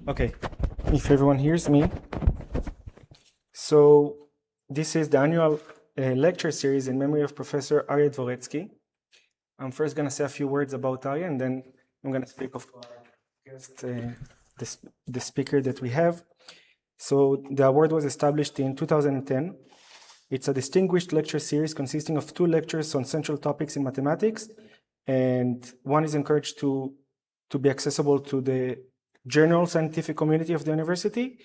Okay, if everyone hears me. So this is the annual lecture series in memory of Professor Arya Dvoretzky. I'm first going to say a few words about Arya, and then I'm going to speak of the speaker that we have. So the award was established in 2010. It's a distinguished lecture series consisting of 2 lectures on central topics in mathematics, and one is encouraged to be accessible to the general scientific community of the university,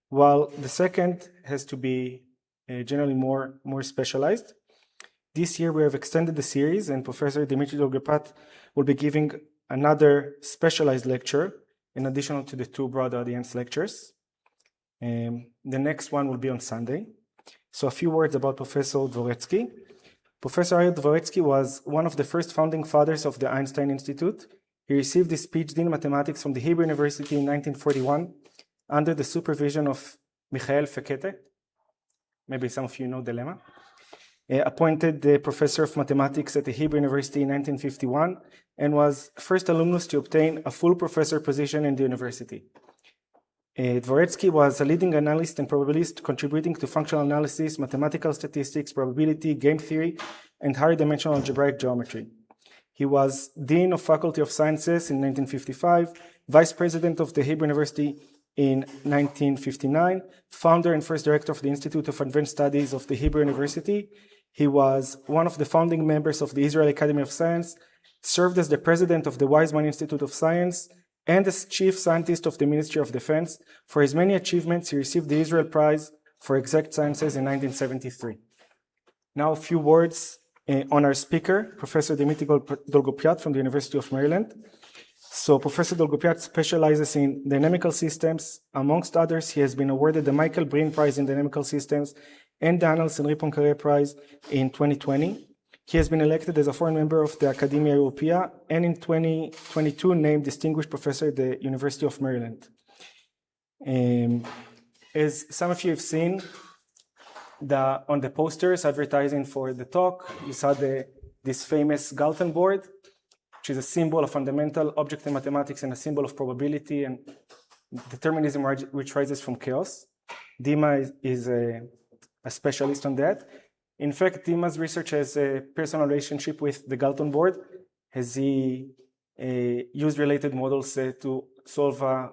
while the second has to be generally more specialized. This year we have extended the series, and Professor Dmitry Dolgopyat will be giving another specialized lecture in addition to the 2 broad audience lectures. The next one will be on Sunday. So a few words about Professor Dvoretzky. Professor Arya Dvoretzky was one of the first founding fathers of the Einstein Institute. He received his PhD in mathematics from the Hebrew University in 1941 under the supervision of Michael Fekete. Maybe some of you know the lemma. Appointed the professor of mathematics at the Hebrew University in 1951 and was first alumnus to obtain a full professor position in the university. Dvoretzky was a leading analyst and probabilist contributing to functional analysis, mathematical statistics, probability, game theory, and higher dimensional algebraic geometry. He was Dean of Faculty of Sciences in 1955, Vice President of the Hebrew University in 1959, founder and first director of the Institute of Advanced Studies of the Hebrew University. He was one of the founding members of the Israel Academy of Science, served as the president of the Weizmann Institute of Science, and as chief scientist of the Ministry of Defense. For his many achievements, he received the Israel Prize for Exact Sciences in 1973. Now a few words on our speaker, Professor Dmitry Dolgopyat from the University of Maryland. So Professor Dolgopyat specializes in dynamical systems. Amongst others, he has been awarded the Michael Breen Prize in Dynamical Systems and the Annals and Poincaré Prize in 2020. He has been elected as a foreign member of the Academia Europaea and in 2022 named Distinguished Professor at the University of Maryland. As some of you have seen, on the posters advertising for the talk, you saw this famous Galton board, which is a symbol of fundamental object in mathematics and a symbol of probability and determinism which rises from chaos. Dima is a specialist on that. In fact, Dima's research has a personal relationship with the Galton board, as he used related models to solve a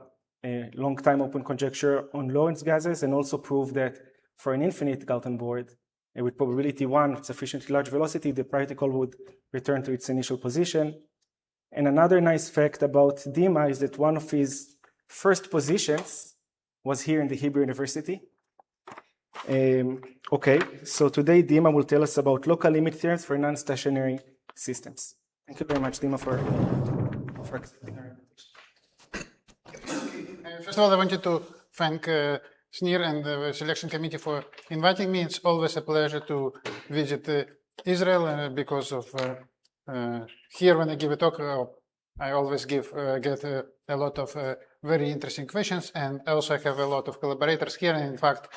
long time open conjecture on Lorentz gases, and also prove that for an infinite Galton board with probability 1 at sufficiently large velocity, the particle would return to its initial position. And another nice fact about Dima is that one of his first positions was here in the Hebrew University. Okay, so today Dima will tell us about local limit theorems for non-stationary systems. Thank you very much, Dima, for accepting our invitation. First of all, I wanted to thank SNIR and the selection committee for inviting me. It's always a pleasure to visit Israel because of here when I give a talk, I always get a lot of very interesting questions, and also I have a lot of collaborators here. And in fact,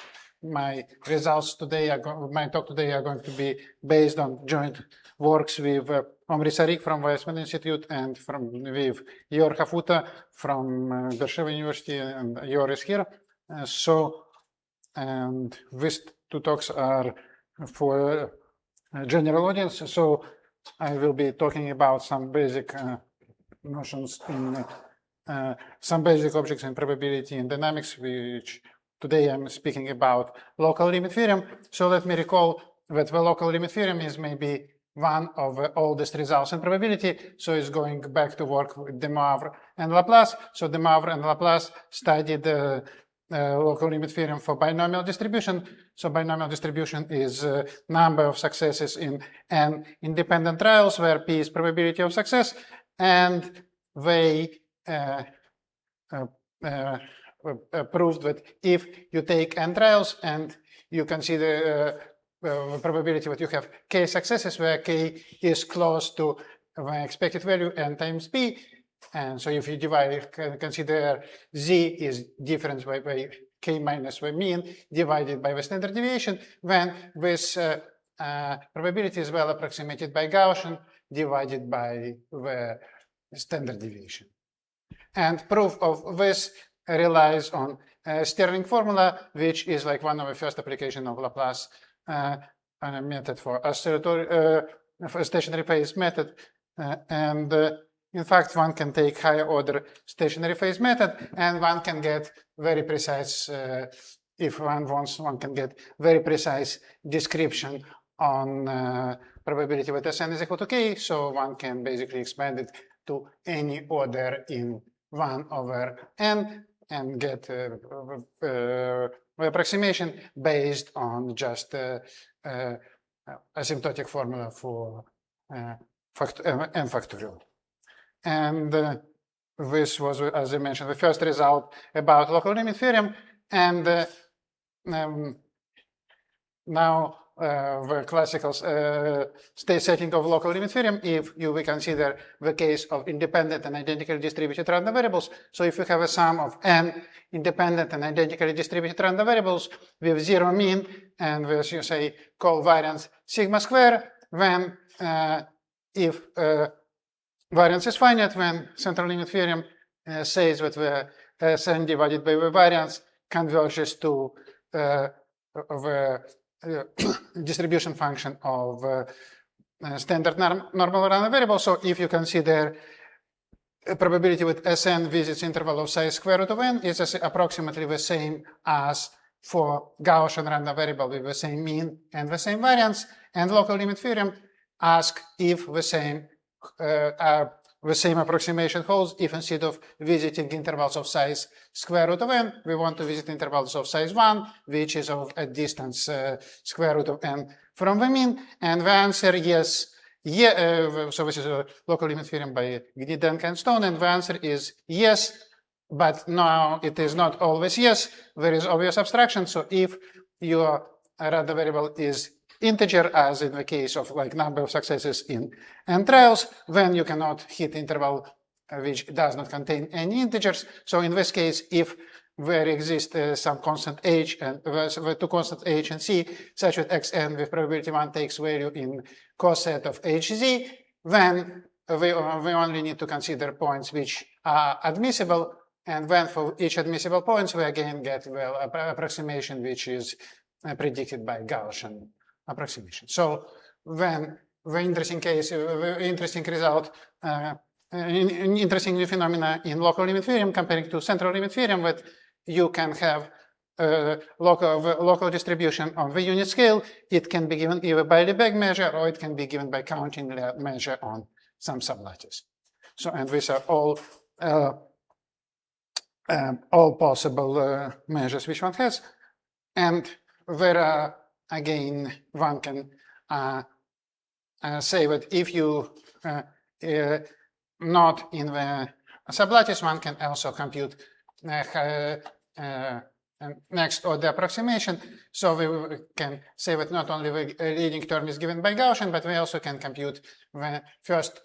my results today, my talk today are going to be based on joint works with Omri Sarik from Weizmann Institute and with Yor Hafuta from Beersheba University, and Yor is here. And these 2 talks are for a general audience. So I will be talking about some basic notions in some basic objects in probability and dynamics, which today I'm speaking about local limit theorem. So let me recall that the local limit theorem is maybe one of the oldest results in probability. So it's going back to work with De Moivre and Laplace. So De Moivre and Laplace studied the local limit theorem for binomial distribution. So binomial distribution is a number of successes in n independent trials where p is probability of success, and they proved that if you take n trials and you consider the probability that you have k successes where k is close to the expected value n times p, and so if you divide, consider z is difference by k minus the mean divided by the standard deviation, then this probability is well approximated by Gaussian divided by the standard deviation. And proof of this relies on Stirling formula, which is like one of the first application of Laplace method for oscillatory for stationary phase method. In fact, one can take higher order stationary phase method, and one can get very precise, if one wants, one can get very precise description on probability with Sn is equal to k. So one can basically expand it to any order in 1 over n and get approximation based on just asymptotic formula for n factorial. And this was, as I mentioned, the first result about local limit theorem. And now the classical state setting of local limit theorem, if we consider the case of independent and identically distributed random variables. So if you have a sum of n independent and identically distributed random variables with zero mean and with, you say, covariance sigma square, when if variance is finite, when central limit theorem says that the Sn divided by the variance converges to the distribution function of standard normal random variable. So if you consider a probability with Sn visits interval of size square root of n, is approximately the same as for Gaussian random variable with the same mean and the same variance. And local limit theorem asks if the same approximation holds if instead of visiting intervals of size square root of n, we want to visit intervals of size 1, which is of a distance square root of n from the mean. And the answer yes. So this is a local limit theorem by Gnidenko and Stone, and the answer is yes. But now it is not always yes. There is obvious abstraction. So if your random variable is integer, as in the case of like number of successes in n trials, then you cannot hit interval which does not contain any integers. So in this case, if there exists some constant h and the two constants h and c such that xn with probability 1 takes value in coset of hz, then we only need to consider points which are admissible, and then for each admissible points we again get well approximation which is predicted by Gaussian approximation. So when the interesting case, interesting result, interesting new phenomena in local limit theorem comparing to central limit theorem, that you can have local distribution on the unit scale. It can be given either by Lebesgue measure or it can be given by counting measure on some sublattice. So, and these are all possible measures which one has. And there are, again, one can say that if you not in the sublattice, one can also compute next order approximation. So we can say that not only the leading term is given by Gaussian, but we also can compute the first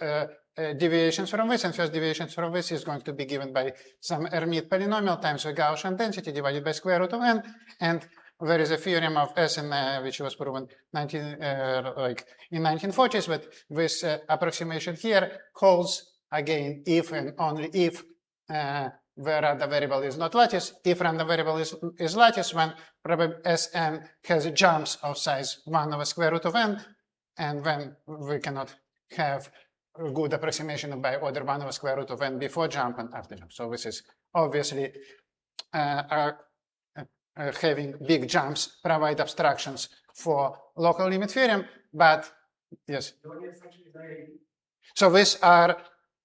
deviations from this, and first deviations from this is going to be given by some Hermite polynomial times the Gaussian density divided by square root of n. And there is a theorem of Sn which was proven in 1940s, but this approximation here holds again if and only if the random variable is not lattice. If random variable is lattice, when Sn has jumps of size 1 over square root of n, and then we cannot have a good approximation by order 1 over square root of n before jump and after jump. So this is obviously having big jumps provide abstractions for local limit theorem, but yes. So these are,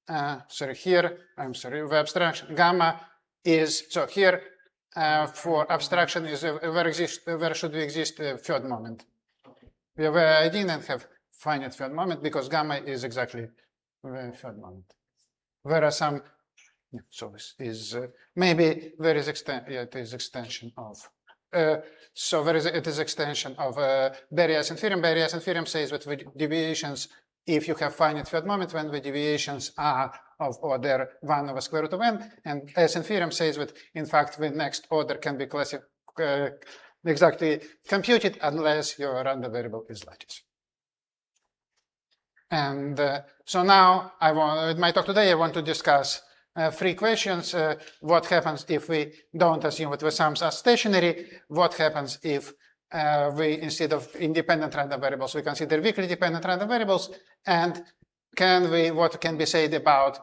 the abstraction gamma is, so here for abstraction is where should exist a third moment. We have I didn't have finite third moment because gamma is exactly the third moment. There are some. So this is maybe there is it is extension of. So it is extension of Berry-Eisen theorem. Berry-Eisen theorem says that the deviations, if you have finite third moment, when the deviations are of order 1 over square root of n, and Eisen theorem says that in fact the next order can be exactly computed unless your random variable is lattice. And so now in my talk today I want to discuss free questions. What happens if we don't assume that the sums are stationary? What happens if we, instead of independent random variables, we consider weakly dependent random variables? And what can be said about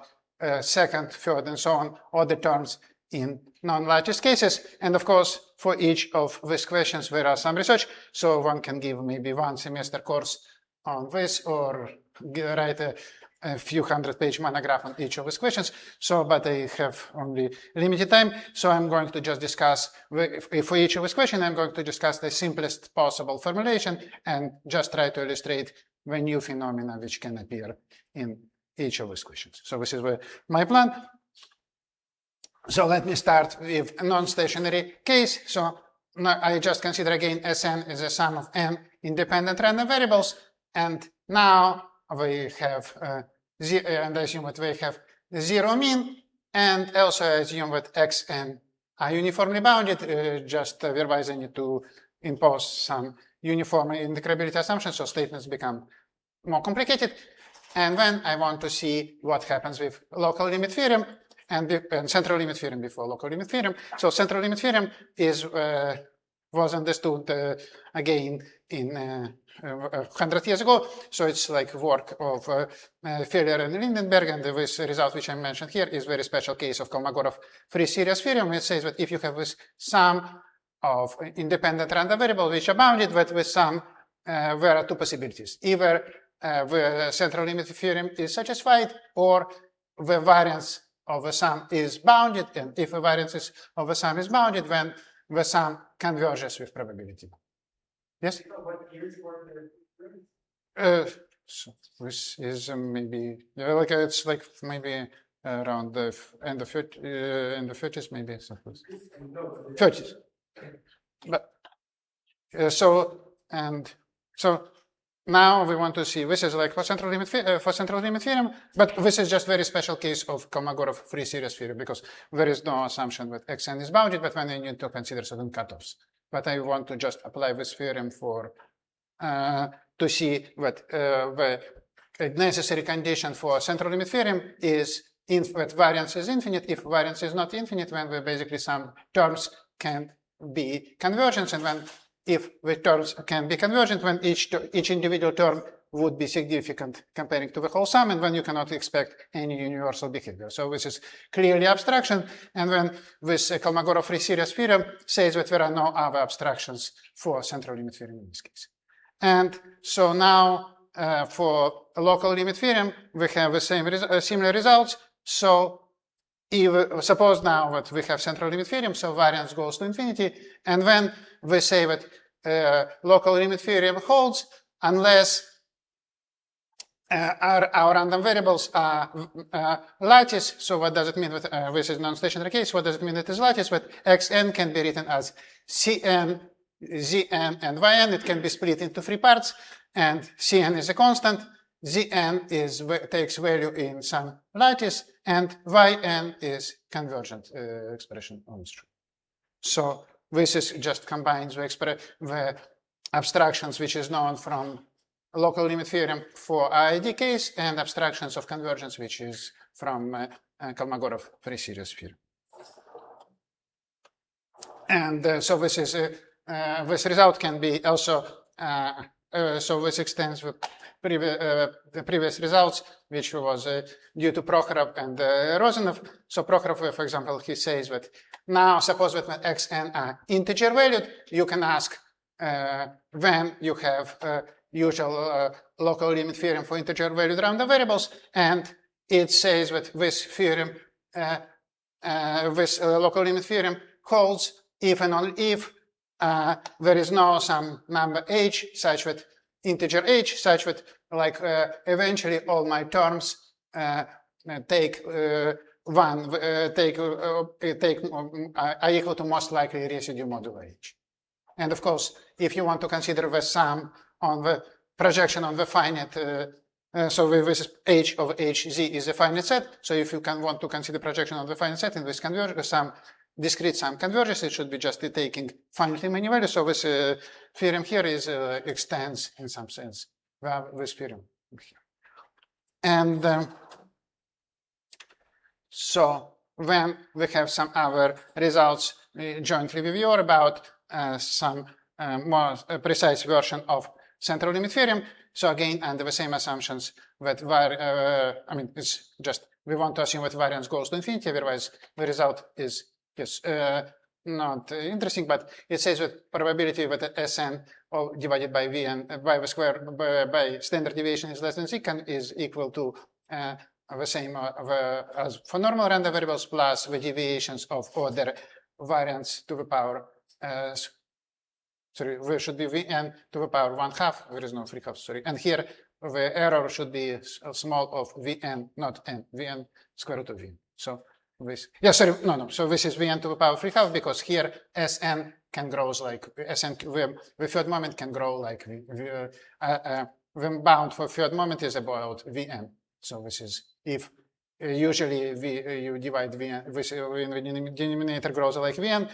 second, third, and so on, order terms in non-lattice cases? And of course, for each of these questions, there are some research. So one can give maybe one semester course on this, or write a few hundred-page monograph on each of these questions. So, but I have only limited time, so I'm going to just discuss, for each of these questions, I'm going to discuss the simplest possible formulation and just try to illustrate the new phenomena which can appear in each of these questions. So this is my plan. So let me start with a non-stationary case. So now I just consider again Sn is the sum of n independent random variables, and now we have and I assume that we have zero mean, and also I assume that xn are uniformly bounded. Just otherwise I need to impose some uniform integrability assumptions, so statements become more complicated. And then I want to see what happens with local limit theorem and central limit theorem before local limit theorem. So central limit theorem was understood again in 100 years ago. So it's like work of Feller and Lindenberg, and this result which I mentioned here is a very special case of Kolmogorov free series theorem. It says that if you have this sum of independent random variables which are bounded, that with sum there are two possibilities. Either the central limit theorem is satisfied, or the variance of the sum is bounded, and if the variance of the sum is bounded, then the sum converges with probability. Yes? So this is maybe like it's like maybe around the end of 30s, maybe 30s. But so now we want to see, this is like for central limit theorem, but this is just very special case of Kolmogorov free series theorem, because there is no assumption that xn is bounded, but then you need to consider certain cutoffs. But I want to just apply this theorem for to see that the necessary condition for central limit theorem is that variance is infinite. If variance is not infinite, then basically some terms can be convergent, and then if the terms can be convergent, when each individual term would be significant comparing to the whole sum, and then you cannot expect any universal behavior. So this is clearly abstraction, and then this Kolmogorov free series theorem says that there are no other abstractions for central limit theorem in this case. And so now for a local limit theorem, we have the same similar results. So suppose now that we have central limit theorem, so variance goes to infinity, and then we say that local limit theorem holds unless our random variables are lattice. So what does it mean that this is non-stationary case? What does it mean that it is lattice? That xn can be written as cn, zn, and yn. It can be split into three parts, and cn is a constant, zn takes value in some lattice, and yn is convergent expression on its true. So this is just combines the abstractions which is known from local limit theorem for IID case and abstractions of convergence which is from Kolmogorov free series theorem. And so this is this result can be also so this extends the previous results, which was due to Prokhorov and Rozanov. So Prokhorov, for example, he says that now suppose that when xn are integer valued, you can ask when you have usual local limit theorem for integer valued random variables, and it says that this theorem, this local limit theorem holds if and only if there is no some number h such that integer h such that like eventually all my terms take are equal to most likely residue modulo h. And of course, if you want to consider the sum on the projection on the finite, so this is h of hz is a finite set. So if you want to consider projection on the finite set in this some discrete sum converges, it should be just taking finitely many values. So this theorem here is extends in some sense this theorem here. And So when we have some other results jointly with you about some more precise version of central limit theorem. So again, under the same assumptions that I mean, it's just we want to assume that variance goes to infinity, otherwise the result is not interesting. But it says that probability that Sn divided by Vn by the square by standard deviation is less than secant is equal to the same as for normal random variables plus the deviations of order variance to the power. Sorry, there should be Vn to the power 1/2. There is no 3/2. Sorry, and here the error should be small of Vn, not n. Vn square root of Vn. So this, yeah, sorry, no. So this is Vn to the power 3/2 because here Sn can grow like Sn. The third moment can grow like the bound for third moment is about Vn. So this is if usually you divide Vn, when the denominator grows like Vn,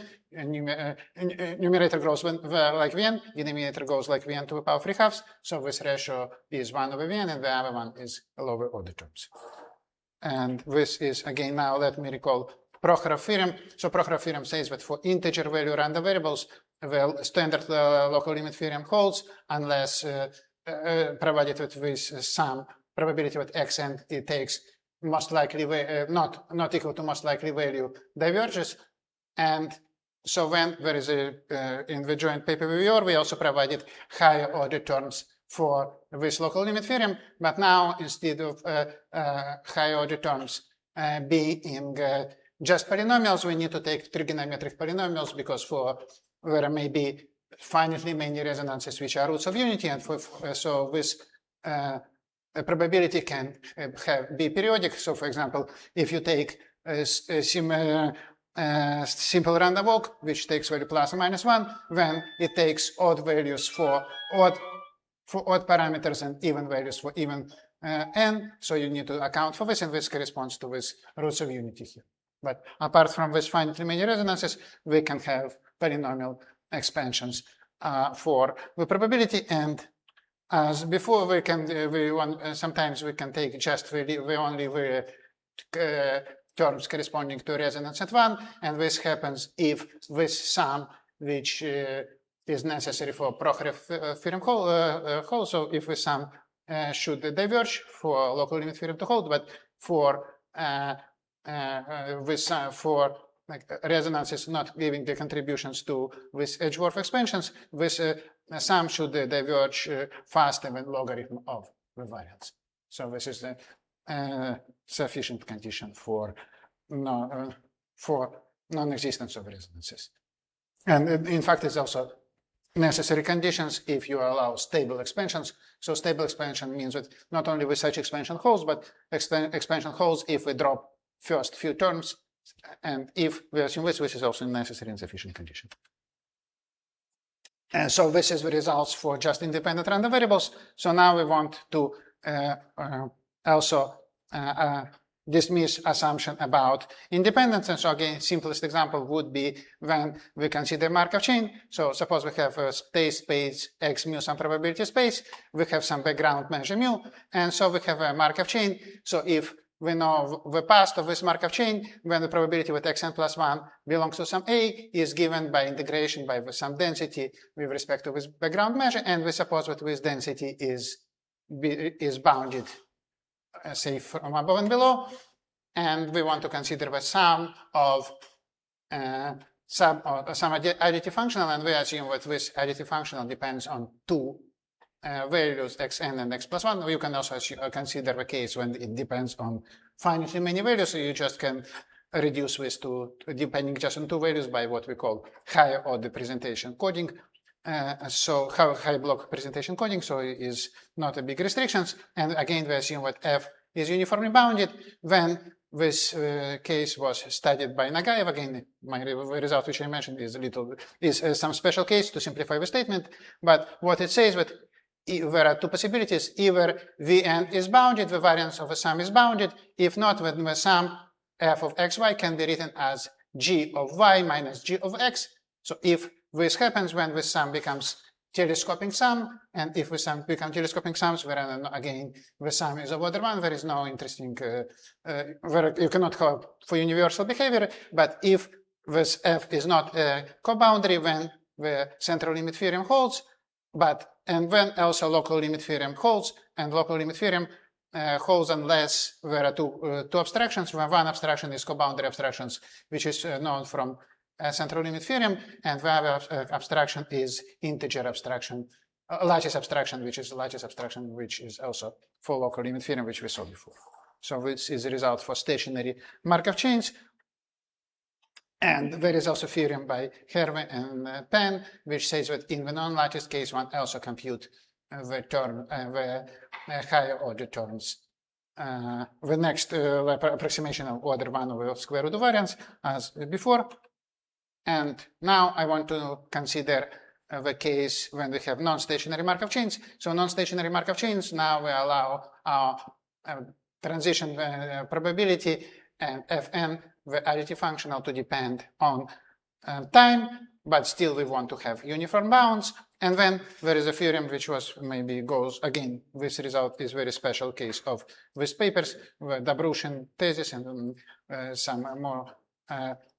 numerator grows like Vn, denominator goes like Vn to the power 3/2. So this ratio is 1 over Vn, and the other one is lower order terms. And this is, again, now let me recall Prokhorov theorem. So Prokhorov theorem says that for integer value random variables, the standard local limit theorem holds unless provided with some probability that xn it takes most likely not equal to most likely value diverges. And so when there is in the joint paper reviewer, we also provided higher order terms for this local limit theorem, but now instead of higher order terms being just polynomials, we need to take trigonometric polynomials because there may be finitely many resonances which are roots of unity, and so this probability can be periodic. So, for example, if you take a simple random walk, which takes value plus or minus 1, then it takes odd values for odd parameters and even values for even n. So you need to account for this, and this corresponds to this roots of unity here. But apart from this finitely many resonances, we can have polynomial expansions for the probability. And as before, sometimes we can take just only the terms corresponding to resonance at 1, and this happens if this sum, which is necessary for Prokhorov theorem hold. So if the sum should diverge for local limit theorem to hold, but for resonances not giving the contributions to this Edgeworth expansions, this sum should diverge faster than logarithm of the variance. So this is the sufficient condition for non-existence of resonances. And in fact, it's also necessary conditions if you allow stable expansions. So stable expansion means that not only with such expansion holds, but expansion holds if we drop first few terms, and if we assume this is also necessary and sufficient condition. And so this is the results for just independent random variables. So now we want to also dismiss assumption about independence. And so again, simplest example would be when we consider Markov chain. So suppose we have a space X mu some probability space. We have some background measure mu. And so we have a Markov chain. So if we know the past of this Markov chain, when the probability with xn plus 1 belongs to some A is given by integration by some density with respect to this background measure. And we suppose that this density is bounded, say, from above and below. And we want to consider the sum of some additive functional. And we assume that this additive functional depends on two values xn and x plus 1. You can also consider the case when it depends on finitely many values. So you just can reduce this to depending just on two values by what we call higher order presentation coding. So high block presentation coding, so it is not a big restrictions. And again, we assume that f is uniformly bounded. When this case was studied by Nagaev, again, my result which I mentioned is some special case to simplify the statement. But what it says that there are two possibilities. Either Vn is bounded, the variance of a sum is bounded. If not, then the sum f of xy can be written as g of y minus g of x. So if this happens when this sum becomes telescoping sum, and if we become telescoping sums, where again the sum is of order 1, there is no interesting, where you cannot have for universal behavior, but if this f is not a co-boundary, then the central limit theorem holds, and then also local limit theorem holds, and local limit theorem holds unless there are two abstractions, where one abstraction is co-boundary abstractions, which is known from central limit theorem, and the other abstraction is integer abstraction, lattice abstraction, which is lattice abstraction, which is also for local limit theorem, which we saw before. So this is the result for stationary Markov chains. And there is also theorem by Herve and Penn, which says that in the non-lattice case, one also compute the higher order terms. The next approximation of order 1 over square root of variance as before. And now I want to consider the case when we have non-stationary Markov chains. So non-stationary Markov chains, now we allow our transition probability and Fn, the additive functional, to depend on time, but still we want to have uniform bounds. And then there is a theorem which was maybe goes again. This result is very special case of these papers, the Dobrushin thesis, and some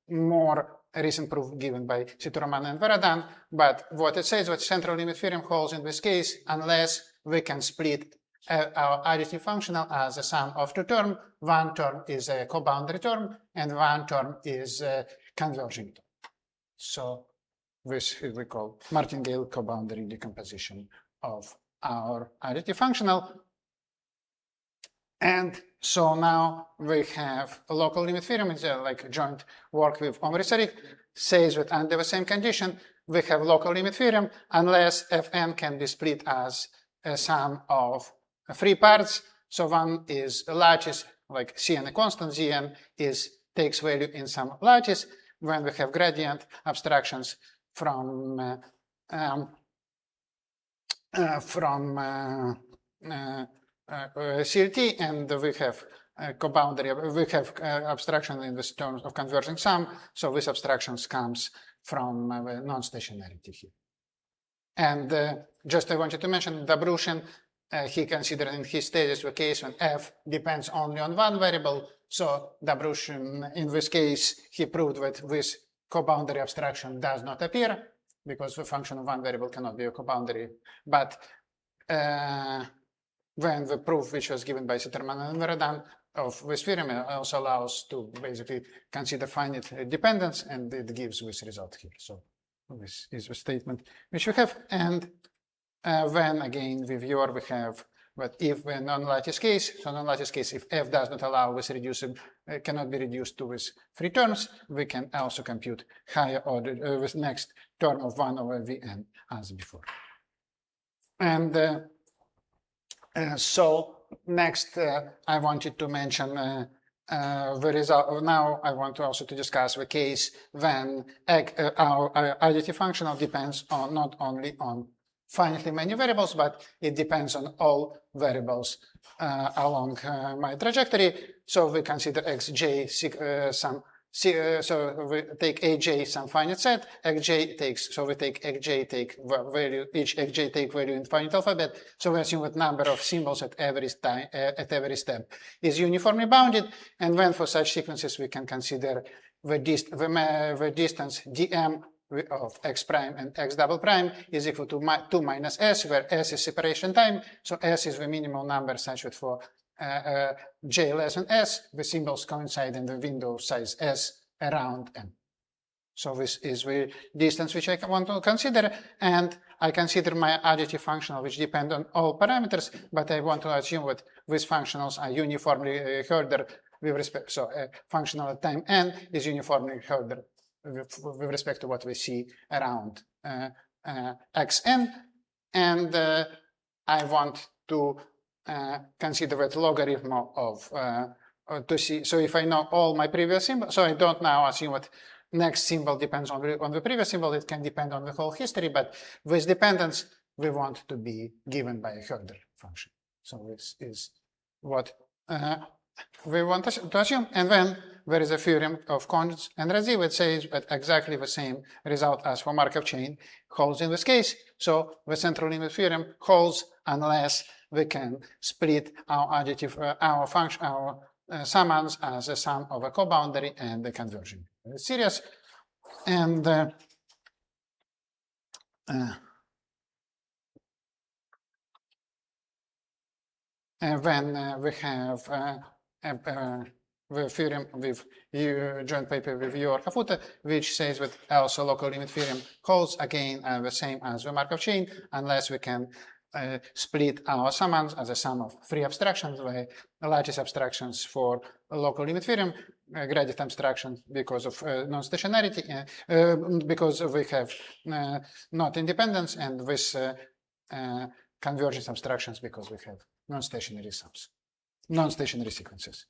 more recent proof given by Situraman and Varadan. But what it says, what central limit theorem holds in this case, unless we can split our additive functional as a sum of two terms. One term is a co-boundary term, and one term is a converging term. So this is we call martingale co-boundary decomposition of our additive functional. And so now we have a local limit theorem. It's like joint work with Omri Sarik, says that under the same condition, we have local limit theorem unless Fn can be split as a sum of three parts. So one is a lattice, like Cn a constant, Zn takes value in some lattice. When we have gradient abstractions from CLT, and we have co-boundary, we have abstraction in this terms of converging sum. So this abstractions comes from non-stationarity here. And just I wanted to mention Dobrushin, he considered in his thesis the case when f depends only on one variable. So Dobrushin, in this case, he proved that this co-boundary abstraction does not appear because the function of one variable cannot be a co-boundary. But when the proof which was given by Sitterman and Varadan of this theorem also allows to basically consider finite dependence, and it gives this result here. So this is the statement which we have. And then again, with your we have, but if the non-lattice case, so non-lattice case, if f does not allow this reducible, cannot be reduced to these three terms, we can also compute higher order, this next term of 1 over Vn as before. And so next, I wanted to mention the result. Now I want to also to discuss the case when our additive functional depends on not only on finitely many variables, but it depends on all variables along my trajectory. So we consider xj so we take aj some finite set, xj takes, so we take xj take value, each xj take value in finite alphabet. So we assume that number of symbols at every time, at every step is uniformly bounded. And then for such sequences, we can consider the distance dm of x prime and x double prime is equal to 2 minus s, where s is separation time. So s is the minimal number such that for j less than s, the symbols coincide in the window size s around n. So this is the distance which I want to consider, and I consider my additive functional which depend on all parameters, but I want to assume that these functionals are uniformly ordered with respect, so a functional at time n is uniformly ordered with respect to what we see around xn, and I want to consider that logarithm of to see. So if I know all my previous symbols, so I don't now assume what next symbol depends on the previous symbol. It can depend on the whole history, but this dependence we want to be given by a Herder function. So this is what we want to assume, and then there is a theorem of Konz and Razi which says that exactly the same result as for Markov chain holds in this case. So the central limit theorem holds unless we can split our additive, our function, our summands as a sum of a co-boundary and the conversion series. And when we have the theorem with joint paper with your Kafuta, which says that also local limit theorem holds again the same as the Markov chain, unless we can split our summands as a sum of three abstractions, the lattice abstractions for local limit theorem, gradient abstractions because of non-stationarity, because we have not independence, and with convergence abstractions because we have non-stationary sums, non-stationary sequences.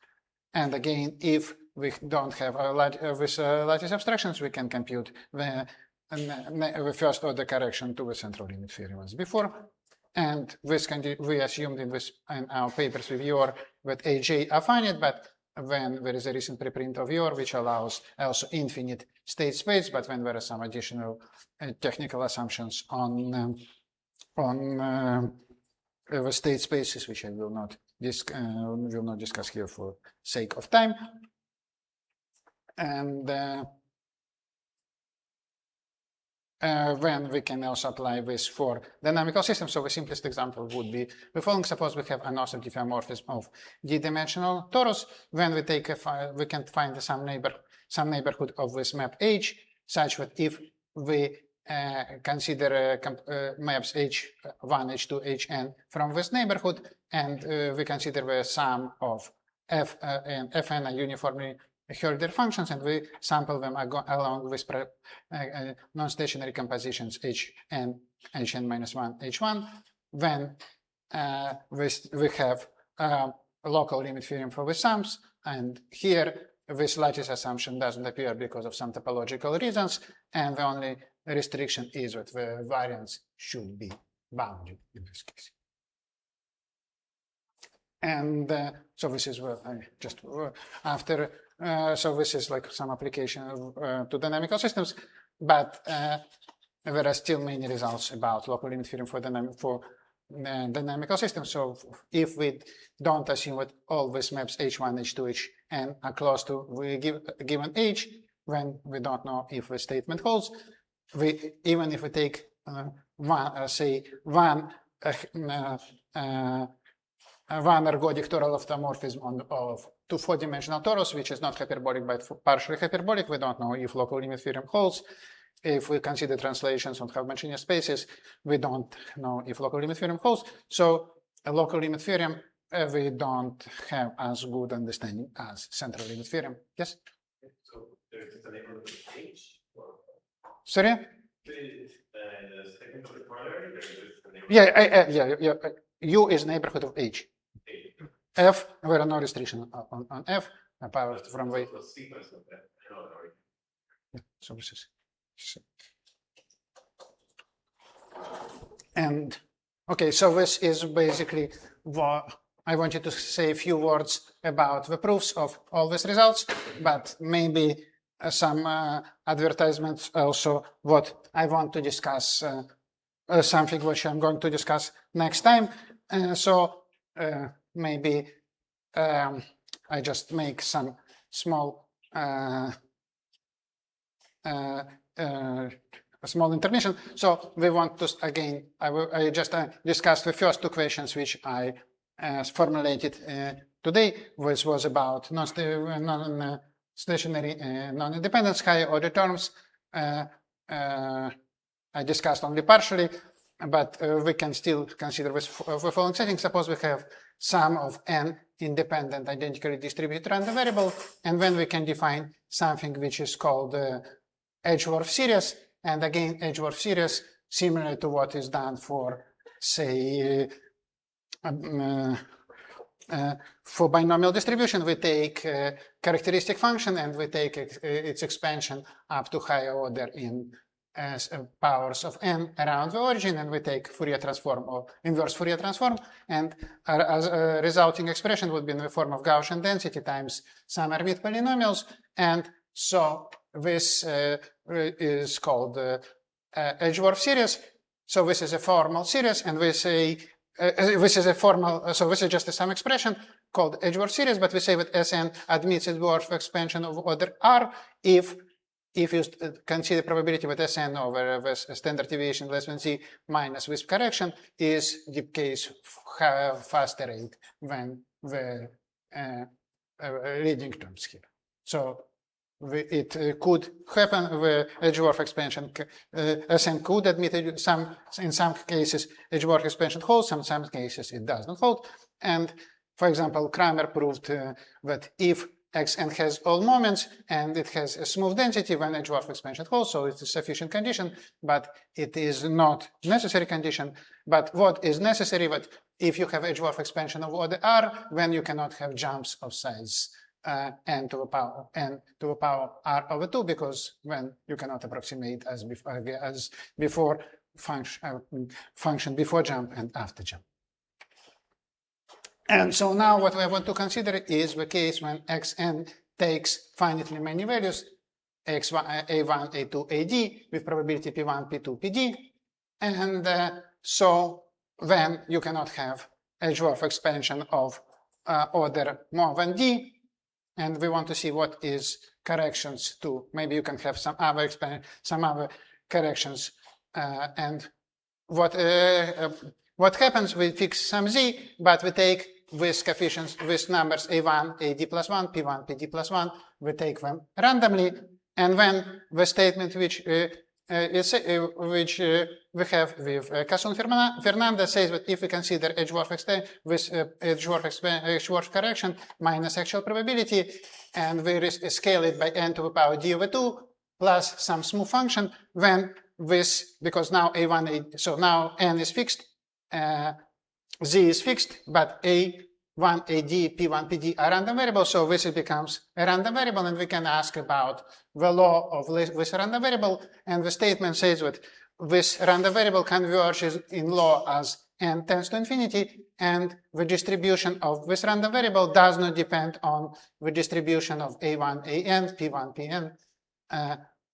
And again, if we don't have with lattice abstractions, we can compute the first order correction to the central limit theorem as before. And this we assumed in our papers with Yor that AJ are finite, but when there is a recent preprint of Yor which allows also infinite state space, but when there are some additional technical assumptions on the state spaces, which I will not discuss here for sake of time. And when we can also apply this for dynamical systems. So the simplest example would be the following. Suppose we have an also diffeomorphism of d-dimensional torus. When we take we can find some neighborhood of this map H, such that if we consider maps H1, H2, Hn from this neighborhood, and we consider the sum of f and fn are uniformly Hölder functions, and we sample them along with non-stationary compositions Hn, Hn minus 1, H1, then we have a local limit theorem for the sums, and here this lattice assumption doesn't appear because of some topological reasons, and the only restriction is that the variance should be bounded in this case. And so this is what I just after. So this is like some application to dynamical systems, but there are still many results about local limit theorem for dynamical systems. So if we don't assume that all these maps H1, H2, Hn are close to given H, when we don't know if the statement holds, even if we take one ergodic toral automorphism of two four-dimensional torus, which is not hyperbolic but partially hyperbolic, we don't know if local limit theorem holds. If we consider translations on homogeneous spaces, we don't know if local limit theorem holds. So a local limit theorem we don't have as good understanding as central limit theorem. Yes? So there's a neighborhood of H? Sorry? The second of the corollary, there's a neighborhood. Yeah. U is neighborhood of H. F, there are no restrictions on F, apart from the sequence of that. So this is. And okay, so this is basically what I wanted to say a few words about the proofs of all these results, but maybe some advertisements also what I want to discuss, something which I'm going to discuss next time. So maybe I just make some small a small intermission. So we want to again. I just discussed the first two questions which I formulated today, which was about non-stationary non-independence higher order terms. I discussed only partially, but we can still consider this the following setting. Suppose we have sum of n independent identically distributed random variable, and then we can define something which is called Edgeworth series. And again, Edgeworth series, similar to what is done for, say, for binomial distribution, we take characteristic function and we take its expansion up to higher order in as powers of n around the origin, and we take Fourier transform or inverse Fourier transform, and as a resulting expression would be in the form of Gaussian density times some Hermite polynomials, and so this is called the Edgeworth series. So this is a formal series, and we say this is a formal. So this is just some expression called Edgeworth series, but we say that Sn admits a dwarf expansion of order R if you consider probability that Sn over this standard deviation less than Z minus wisp correction is decays faster rate than the leading terms here. So it could happen, the Edgeworth expansion, Sn could admit in some cases Edgeworth expansion holds, in some cases it does not hold. And for example, Kramer proved that if Xn has all moments and it has a smooth density, when Edgeworth expansion holds, so it's a sufficient condition, but it is not necessary condition. But what is necessary, that if you have Edgeworth expansion of order R, then you cannot have jumps of size n to the power R over 2, because when you cannot approximate as before function before jump and after jump. And so now what we want to consider is the case when Xn takes finitely many values, A1, A2, AD, with probability P1, P2, PD. And so then you cannot have Edgeworth expansion of order more than D. And we want to see what is corrections to, maybe you can have some other corrections. And what happens, we fix some Z, but we take with coefficients, with numbers A1, AD plus 1, P1, PD plus 1, we take them randomly. And then the statement which we have with Casson-Fernandez says that if we consider Edgeworth correction minus actual probability, and we scale it by n to the power d over 2 plus some smooth function, then this, because now A1, so now n is fixed, Z is fixed, but A1, AD, P1, PD are random variables, so this becomes a random variable, and we can ask about the law of this random variable, and the statement says that this random variable converges in law as n tends to infinity, and the distribution of this random variable does not depend on the distribution of A1, AN, P1, PN,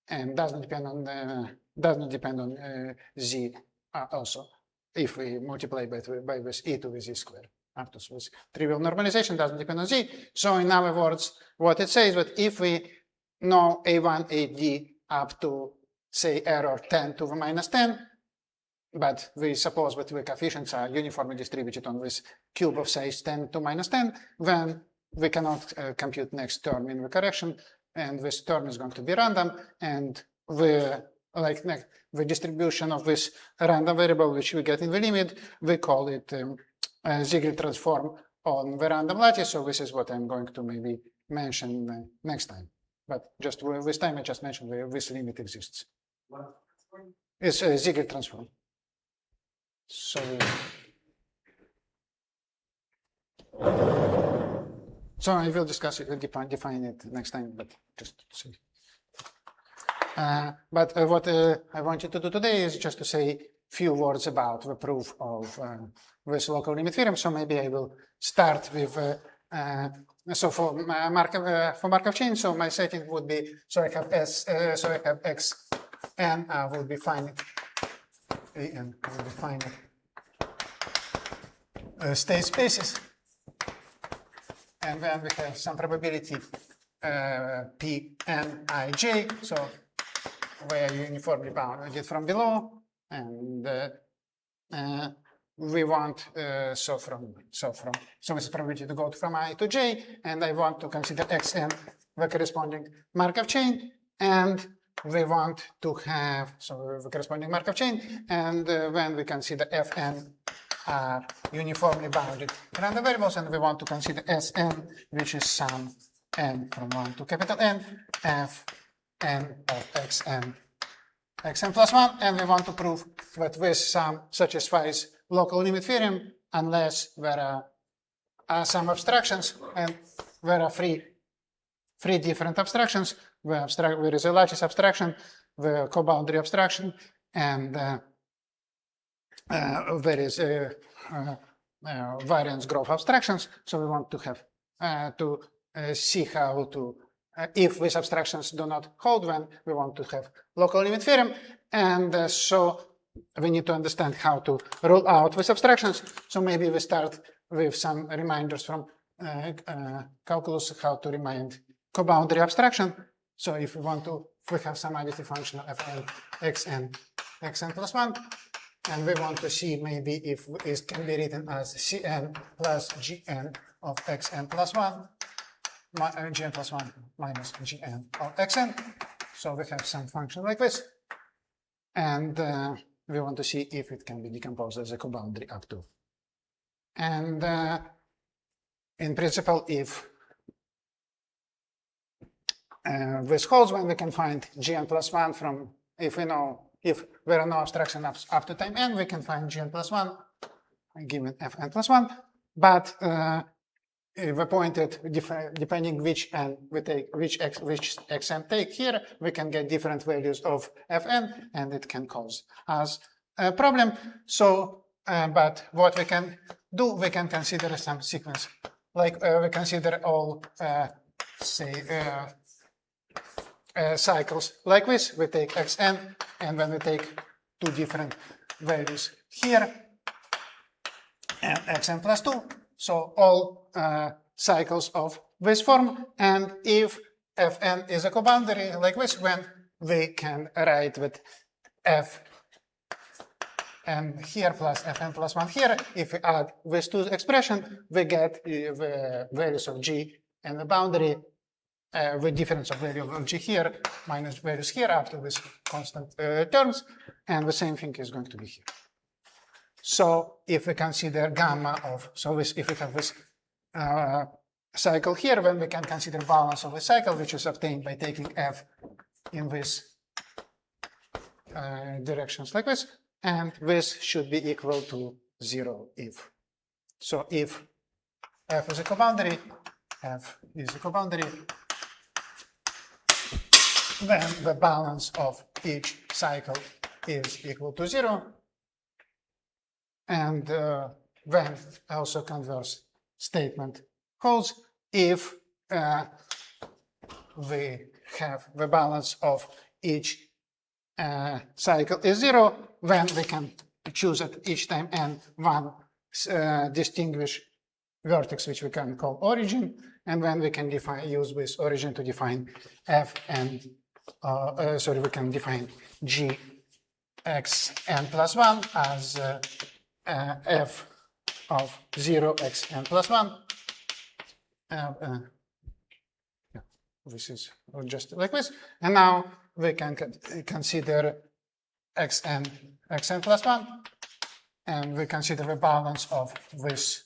and does not depend on Z also. If we multiply by this e to the z squared. After this trivial normalization doesn't depend on z. So in other words, what it says that if we know A1, AD up to, say, error 10 to the minus 10, but we suppose that the coefficients are uniformly distributed on this cube of size 10 to minus 10, then we cannot compute next term in the correction, and this term is going to be random, and the distribution of this random variable, which we get in the limit, we call it Ziegler transform on the random lattice. So this is what I'm going to maybe mention next time. But just this time I just mentioned this limit exists. It's a Ziegler transform. So I will discuss it, define it next time, but just to see. But what I wanted to do today is just to say a few words about the proof of this local limit theorem. So maybe I will start with so for Markov chain. So my setting would be, so I have X n will be finite, an will be finite state spaces, and then we have some probability P n I j. So where uniformly bounded from below, and we want so this is probability to go from I to j, and I want to consider Xn the corresponding Markov chain, and we want to have the corresponding Markov chain, and when we consider Fn are uniformly bounded random variables, and we want to consider Sn, which is sum n from 1 to capital N, f n of xn plus 1, and we want to prove that this sum satisfies local limit theorem unless there are some abstractions, and there are three different abstractions. There is a lattice abstraction, the co-boundary abstraction, and there is variance growth abstractions. So we want to have see how to if these abstractions do not hold, then we want to have local limit theorem, and so we need to understand how to rule out these abstractions. So maybe we start with some reminders from calculus, how to remind co-boundary abstraction. So if we want to, we have some additive function of fn xn plus 1, and we want to see maybe if it can be written as cn plus gn of xn plus 1, gn plus 1 minus gn of xn. So we have some function like this, and we want to see if it can be decomposed as a co-boundary up to. And in principle, if this holds, when we can find gn plus 1 from, if we know, if there are no abstraction up to time n, we can find gn plus 1 given fn plus 1. But if we pointed, depending which n we take, which xn take here, we can get different values of fn, and it can cause us a problem. So, but what we can do, we can consider some sequence, like we consider all, say, cycles like this. We take xn, and when we take two different values here, and xn plus 2, so all cycles of this form, and if fn is a co-boundary like this, then we can write with f and here plus fn plus 1 here. If we add these two expressions, we get the values of g and the boundary, the difference of value of g here minus values here up to this constant terms, and the same thing is going to be here. So if we consider gamma of, so this, if we have this cycle here, then we can consider balance of the cycle, which is obtained by taking f in these directions like this, and this should be equal to 0 if. So if f is a co-boundary, f is a co-boundary, then the balance of each cycle is equal to 0. And then also converse statement holds if we have the balance of each cycle is 0, then we can choose at each time n one distinguished vertex, which we can call origin, and then we can use this origin to define f and we can define g x n plus 1 as f of 0 x n plus 1. This is just like this. And now we can consider xn plus 1, and we consider the balance of this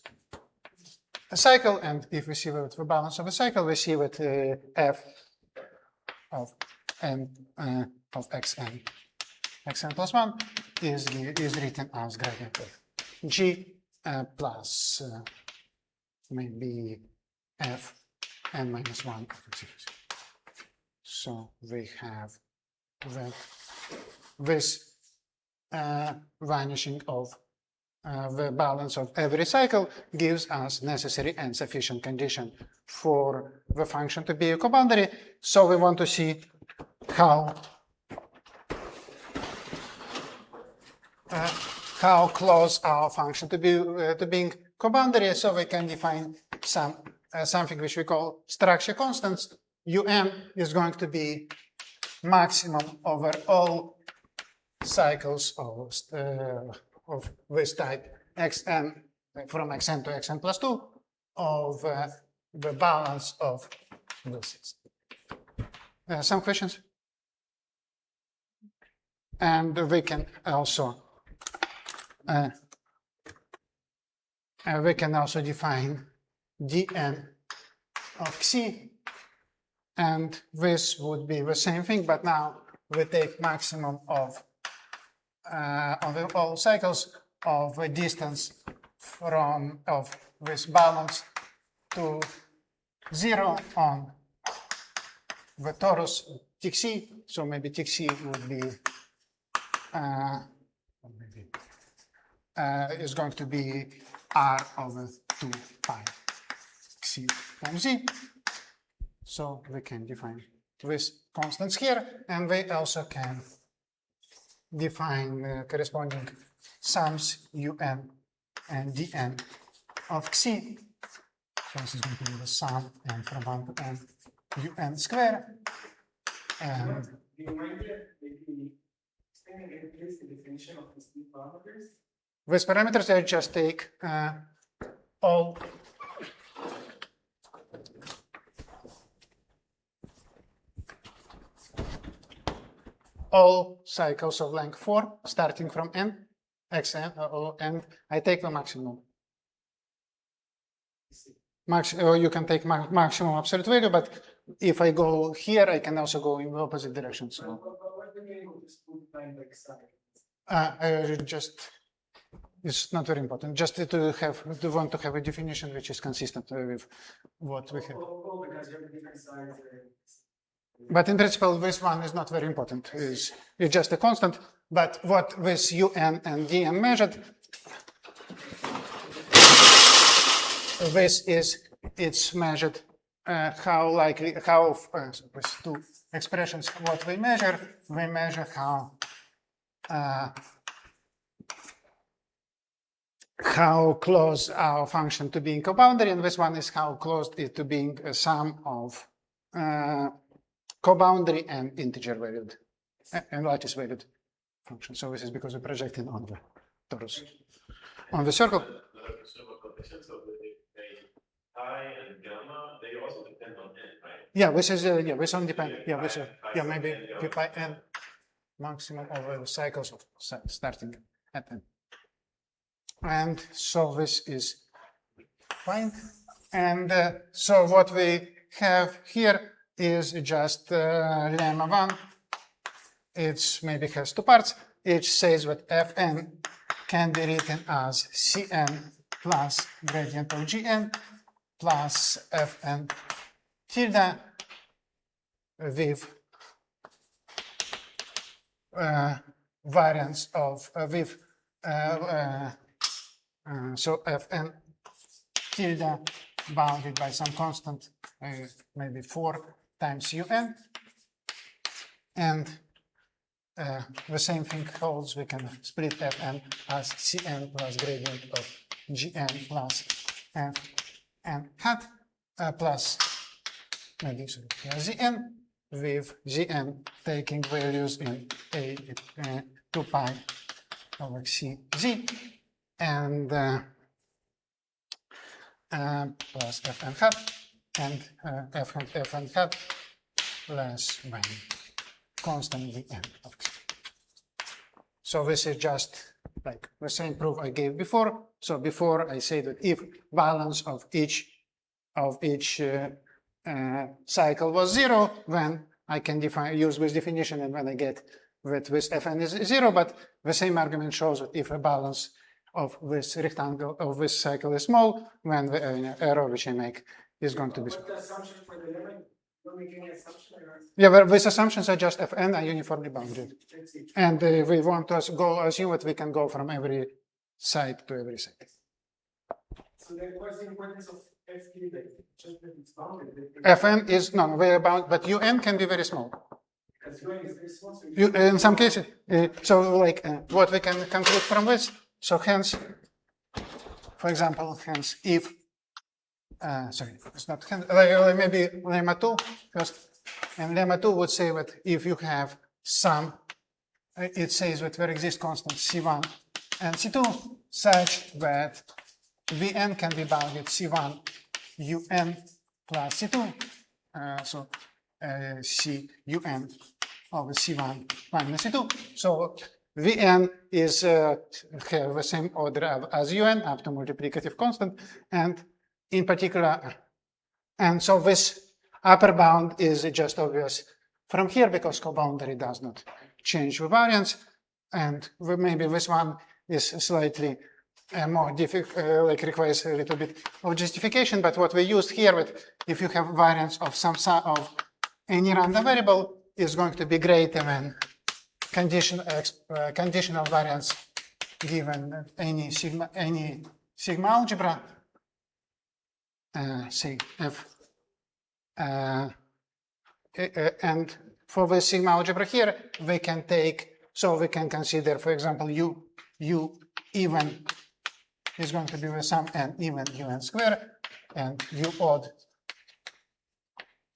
cycle. And if we see the balance of the cycle, we see that f of n of xn plus 1 is written as gradient of g plus maybe f n minus 1. So we have that this vanishing of the balance of every cycle gives us necessary and sufficient condition for the function to be a co-boundary. So we want to see how close our function to being co-boundary. So we can define something which we call structure constants. Um is going to be maximum over all cycles of this type xn from xn to xn plus 2 of the balance of this. Some questions? And we can also define dn of xi, and this would be the same thing, but now we take maximum of all cycles of the distance of this balance to 0 on the torus TC. So maybe TC would be is going to be R over 2 pi C times Z. So we can define these constants here, and we also can define corresponding sums un and dn of Xi. So this is going to be the sum n from 1 to n un square. And Do you mind maybe explaining again, please, the definition of these two parameters? with parameters, I just take all cycles of length 4 starting from n, xn, and I take the maximum. Or you can take maximum absolute value, but if I go here, I can also go in the opposite direction. So What do you mean with this two time like cycle? It's not very important. Just to want to have a definition which is consistent with what we have. Because you have different sides. But in principle, this one is not very important. It's just a constant. But what with un and dn measured, it's measured how with two expressions what we measure how close our function to being co-boundary, and this one is how close it to being a sum of co-boundary and integer valued and lattice valued function. So this is because we're projecting on the torus, on the circle. Pi and gamma, they also depend on n, right? Yeah, this is this one depend. Yeah, this maybe p pi n maximum over the cycles of starting at n. And so this is fine. And so what we have here is just lemma 1. It's maybe has two parts. It says that Fn can be written as Cn plus gradient of Gn plus Fn tilde with variance of so Fn tilde bounded by some constant, maybe 4 times un. And the same thing holds. We can split Fn as Cn plus gradient of Gn plus Fn hat plus maybe Zn with Zn taking values in 2 pi over Cz and plus Fn hat and Fn hat less than constant Vn of X. So this is just like the same proof I gave before. So before I say that if balance of each cycle was 0, then I can use this definition, and when I get that this Fn is 0, but the same argument shows that if a balance of this rectangle of this cycle is small, then the error which I make is going to be small. What's the assumption for the limit? Don't make any assumption. Yeah, but these assumptions are just Fn are uniformly bounded. And we want to assume that we can go from every side to every side. So then what's the importance of F tilde? Just that it's bounded. Fn is very bound, but un can be very small. Because un is very small. So In some cases, so like what we can conclude from this, so hence, for example, hence if, sorry, it's not hence, maybe lemma 2 first, and lemma 2 would say that if you have some, it says that there exist constants C1 and C2 such that Vn can be bounded C1 un plus C2, so C un over C1 minus C2. So Vn is have the same order as un up to multiplicative constant, and in particular, and so this upper bound is just obvious from here because co-boundary does not change the variance, and maybe this one is slightly more difficult, like requires a little bit of justification. But what we used here, with if you have variance of some of any random variable, is going to be greater than conditional variance given any sigma algebra, say F. And for the sigma algebra here, we can consider, for example, U even is going to be the sum n even un square, and U odd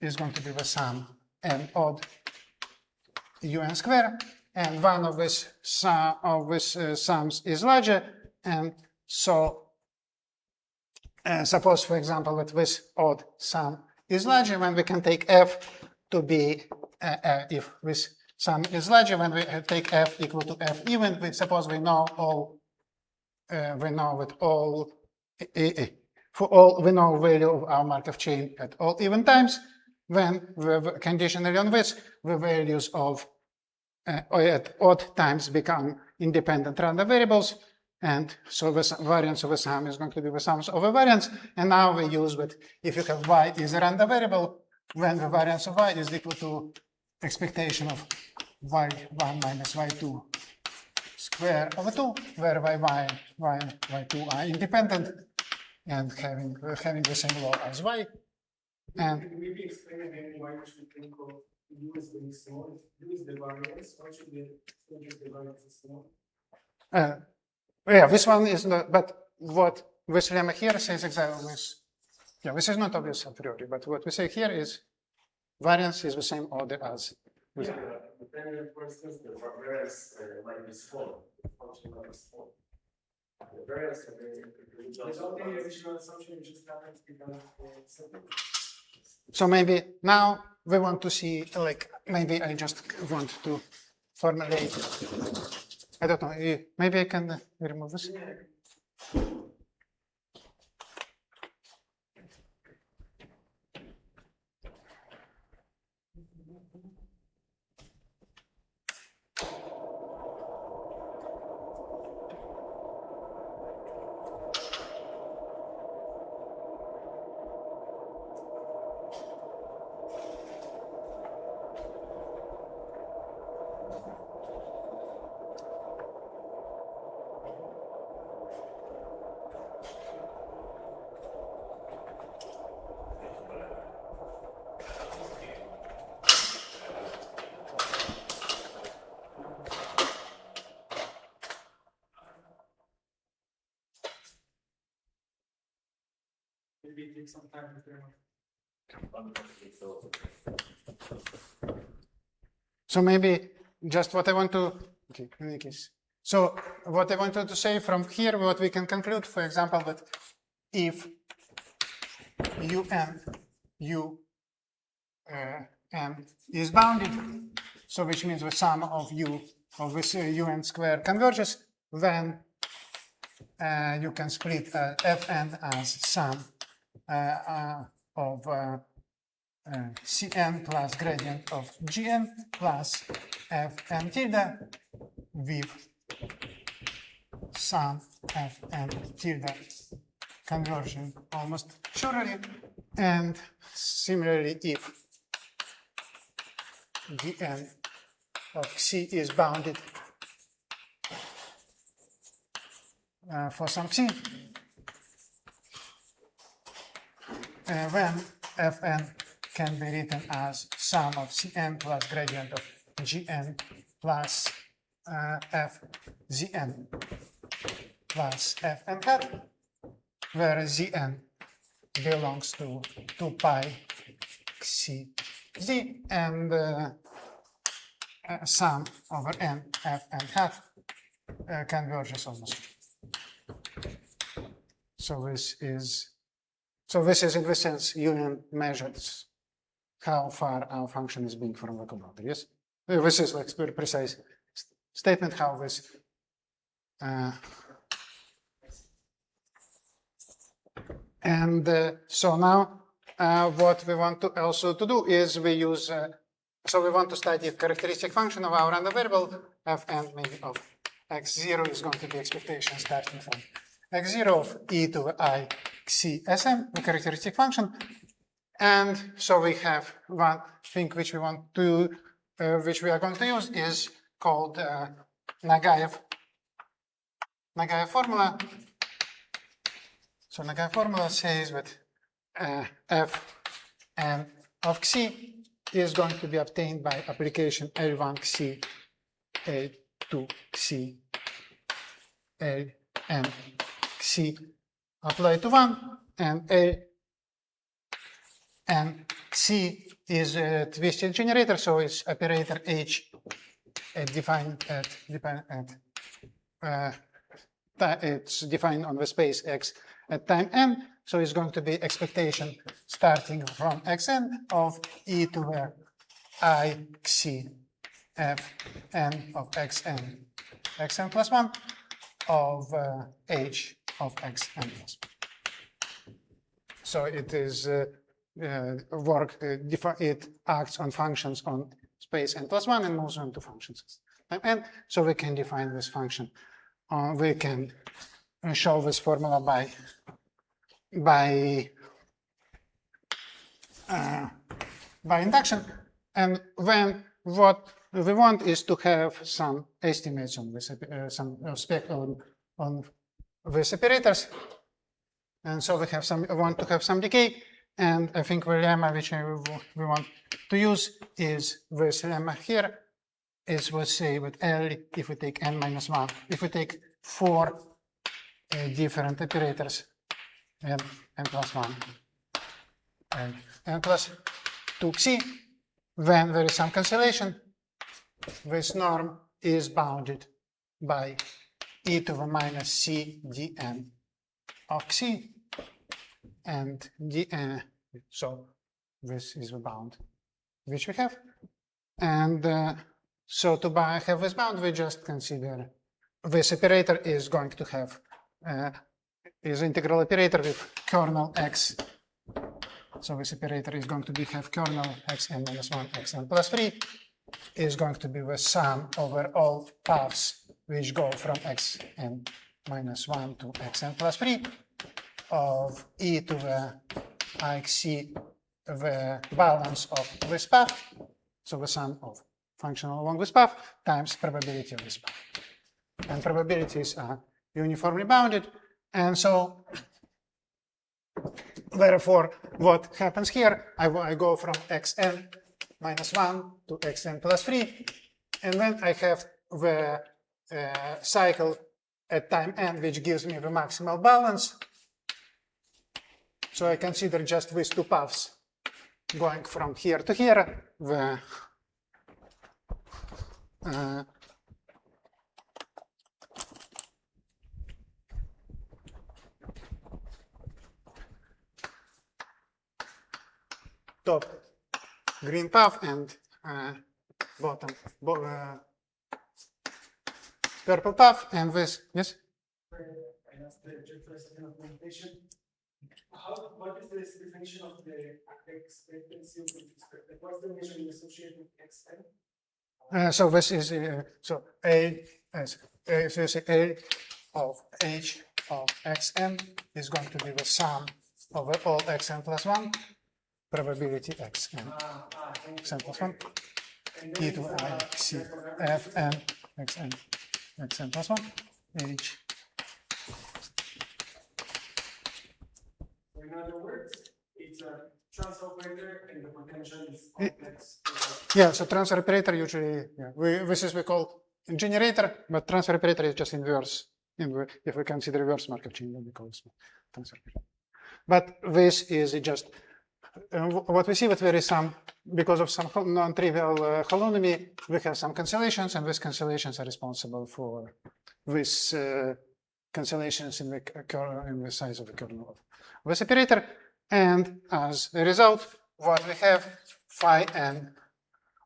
is going to be the sum n odd un square, and one of these sums is larger, and so suppose, for example, that this odd sum is larger, when we can take F to be, if this sum is larger, when we take F equal to F even, suppose we know value of our Markov chain at all even times, when conditionally on this, the values of at odd times become independent random variables, and so the variance of the sum is going to be the sums of the variance. And now we use that if you have y is a random variable, when the variance of y is equal to expectation of y1 minus y2 square over 2, where y2 are independent and having the same law as y. And maybe explain again why we should think of U as being small. U is the variance. Why should we think of the variance as small? Yeah, this one is not, but what this lemma here says exactly this. Yeah, this is not obvious a priori, but what we say here is variance is the same order as. Yeah, but then, for instance, the variance might be small. The function might be small. The variance without any additional assumption, it just happens to become simple. So maybe now we want to see, like, maybe I just want to formulate. I don't know, maybe I can remove this. Maybe it takes some time to turn on. So maybe just what I want to, okay, in any case. So what I wanted to say from here, what we can conclude, for example, that if n is bounded, so which means the sum of this un square converges, then you can split Fn as sum of Cn plus gradient of Gn plus Fn tilde with sum Fn tilde conversion almost surely. And similarly, if Gn of C is bounded for some C, when Fn can be written as sum of Cn plus gradient of Gn plus Fzn plus Fn hat, where Zn belongs to 2 pi Cz, and sum over n Fn hat converges almost. So this is in this sense union measures how far our function is being from the boundary. Yes, this is like very precise statement how this. So now what we want to also to do is we use. So we want to study a characteristic function of our random variable Fn maybe of x0 is going to be expectation starting from x0 of e to the I c Sm, the characteristic function. And so we have one thing which we want to which we are going to use is called Nagaev formula. So Nagaev formula says that f n of xi is going to be obtained by application L1 xi, L2 xi, Ln xi applied to 1, and Ln xi is a twisted generator, so it's operator h defined at it's defined on the space x at time n, so it's going to be expectation starting from xn of e to the I xi f n of xn plus 1 of h of xn plus 1. So it is it acts on functions on space n plus 1 and moves on to functions time n. So we can define this function. We can show this formula by induction, and when what we want is to have some estimates on this, some spec on these operators, and so we want to have some decay, and I think the lemma which we want to use is this lemma here. Is we'll say with L, if we take n minus 1, if we take 4 different operators, n plus 1, and n plus 2 xi, when there is some cancellation, this norm is bounded by e to the minus c dn of xi, and dn, so this is the bound which we have. And so to have this bound, we just consider this operator is going to have is integral operator with kernel x. So this operator is going to have kernel xn minus 1 xn plus 3 is going to be the sum over all paths which go from xn minus 1 to xn plus 3 of e to the xc, the balance of this path, so the sum of function along this path times probability of this path. And probabilities are uniformly bounded, and so therefore what happens here, I go from xn minus 1 to xn plus 3, and then I have the cycle at time n which gives me the maximal balance. So I consider just these two paths going from here to here, the top green path and bottom purple path, and this, yes? What is this definition of the expectancy with respect? What's the measurement associated with xn? So this is so a of h of xn is going to be the sum over all xn plus 1 probability xn xn plus 1 e to I c f n xn plus 1 h. In other words, it's a transfer operator and the potential is complex. Yeah, so transfer operator usually, this is we call generator, but transfer operator is just inverse. If we consider reverse Markov chain, then we call it transfer operator. But this is just what we see that there is some, because of some non-trivial holonomy, we have some cancellations, and these cancellations are responsible for this cancellations in the size of the kernel of this operator. And as a result, what we have phi n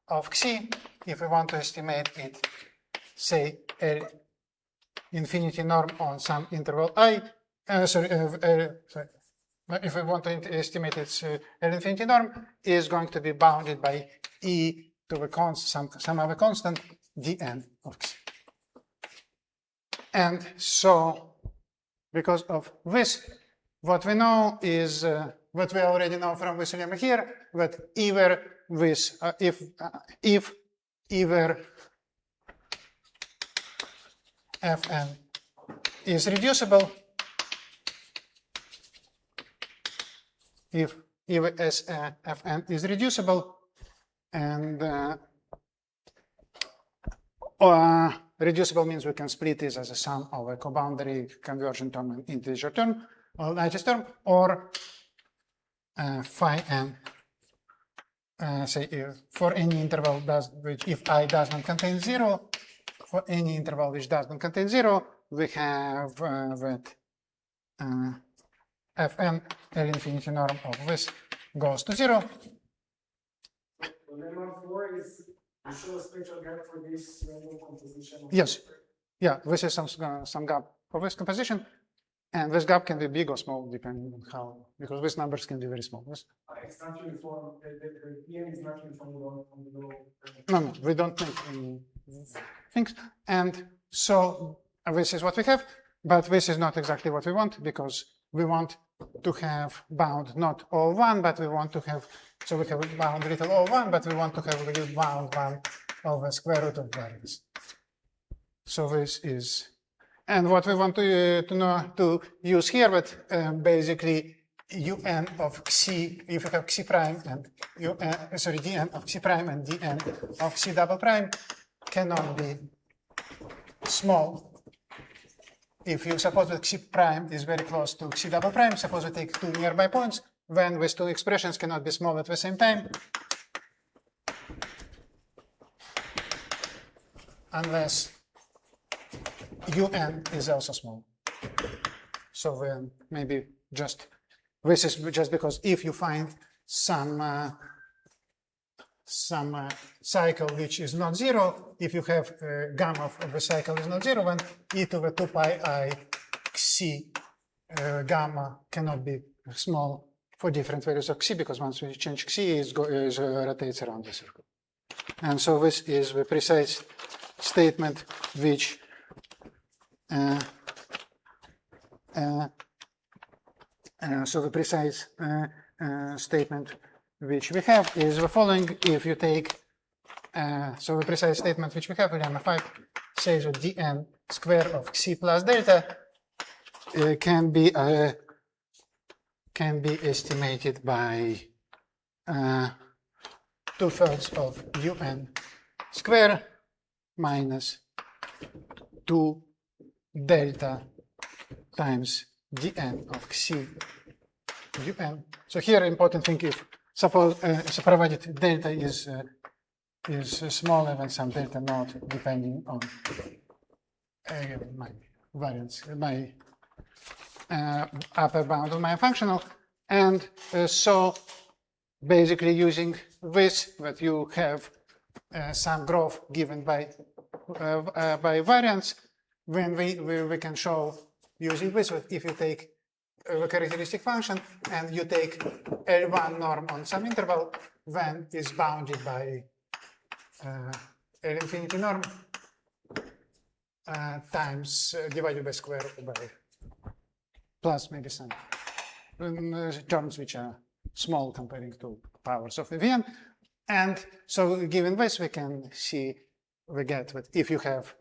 of xi, if we want to estimate it, say L infinity norm on some interval I, if we want to estimate its L infinity norm, is going to be bounded by e to the some other constant dn of xi. And so, because of this, what we know is what we already know from this lemma here, that either this, if either Fn is reducible if either Fn is reducible, and reducible means we can split this as a sum of a co-boundary convergent term and integer term or lattice term, or phi n, say for any interval which if I does not contain 0, for any interval which does not contain 0, we have that Fn L infinity norm of this goes to 0. Lemma 4 is you show a spatial gap for this random composition. Yes. Yeah, this is some gap for this composition, and this gap can be big or small depending on how, because these numbers can be very small. Yes? It's not uniform. The EM is not uniform on the low. No, we don't make any things. And so this is what we have, but this is not exactly what we want, because we want to have bound not O1, but we want to have, so we have bound little O1, but we want to have little bound 1 over square root of variance. So this is, and what we want to use here, but basically un of xi, if you have xi prime and dn of xi prime and dn of xi double prime cannot be small. If you suppose that xi prime is very close to xi double prime, suppose we take two nearby points, then these two expressions cannot be small at the same time, unless un is also small. So then maybe just, this is just because if you find some cycle which is not 0, if you have gamma of the cycle is not 0, then e to the 2 pi I xi gamma cannot be small for different values of xi, because once we change xi, it rotates around the circle. And so this is the precise statement which so the precise statement which we have is the following. If you take, so the precise statement which we have, lemma 5, says that dn square of xi plus delta can be estimated by 2/3 of un square minus 2 delta times dn of xi un. So here important thing is, suppose provided delta is smaller than some delta naught, depending on my variance, my upper bound of my functional, and so basically using this, that you have some growth given by variance, when we can show using this, that if you take a characteristic function and you take L1 norm on some interval, then it's bounded by L infinity norm times divided by square by plus maybe some terms which are small comparing to powers of Vn. And so given this, we can see, we get that if you have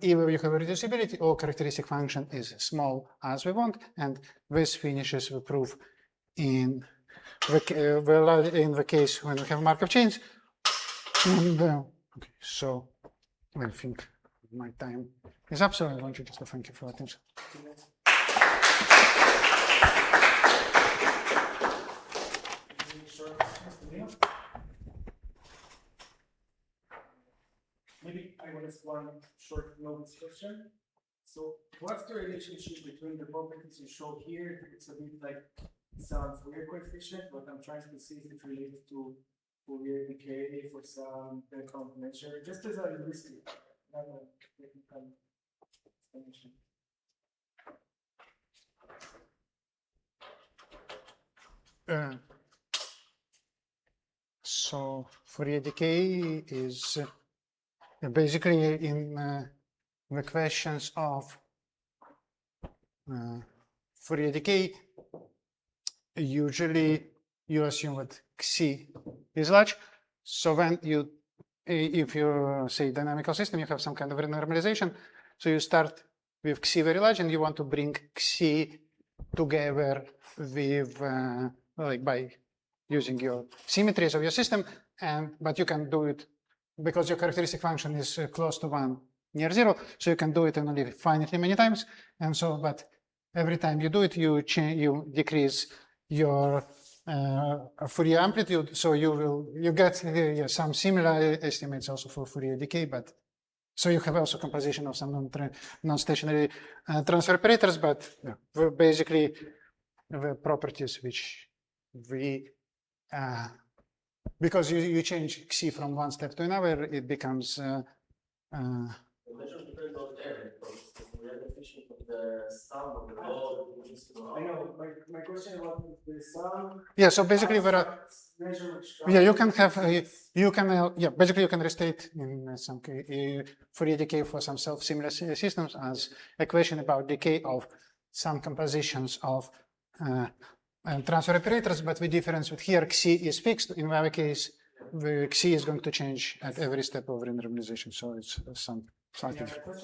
either you have a reducibility or characteristic function is small as we want, and this finishes the proof in the case when we have Markov chains. And, okay, so I think my time is up, so I want you just to thank you for attention. Maybe I will ask one short notes question. So what's the relationship between the properties you show here? It's a bit like some Fourier coefficient, but I'm trying to see if it relates to Fourier decay for some background measure, just as a heuristic, not a technical explanation. So Fourier decay is basically in the questions of Fourier decay, usually you assume that xi is large. So when you if you say dynamical system, you have some kind of renormalization. So you start with Xi very large, and you want to bring Xi together with like by using your symmetries of your system, but you can do it because your characteristic function is close to 1 near 0, so you can do it in only finitely many times. And so, but every time you do it, you decrease your Fourier amplitude, so you get some similar estimates also for Fourier decay, but so you have also composition of some non-stationary transfer operators, but basically the properties which we because you change Xi from one step to another, it becomes I know. My question was the sum. yeah. So basically, there are you can have basically you can restate in some Fourier decay for some self-similar systems as equation about decay of some compositions of transfer operators, but the difference with here Xi is fixed. In our case, the Xi is going to change at every step of renormalization, so it's something different.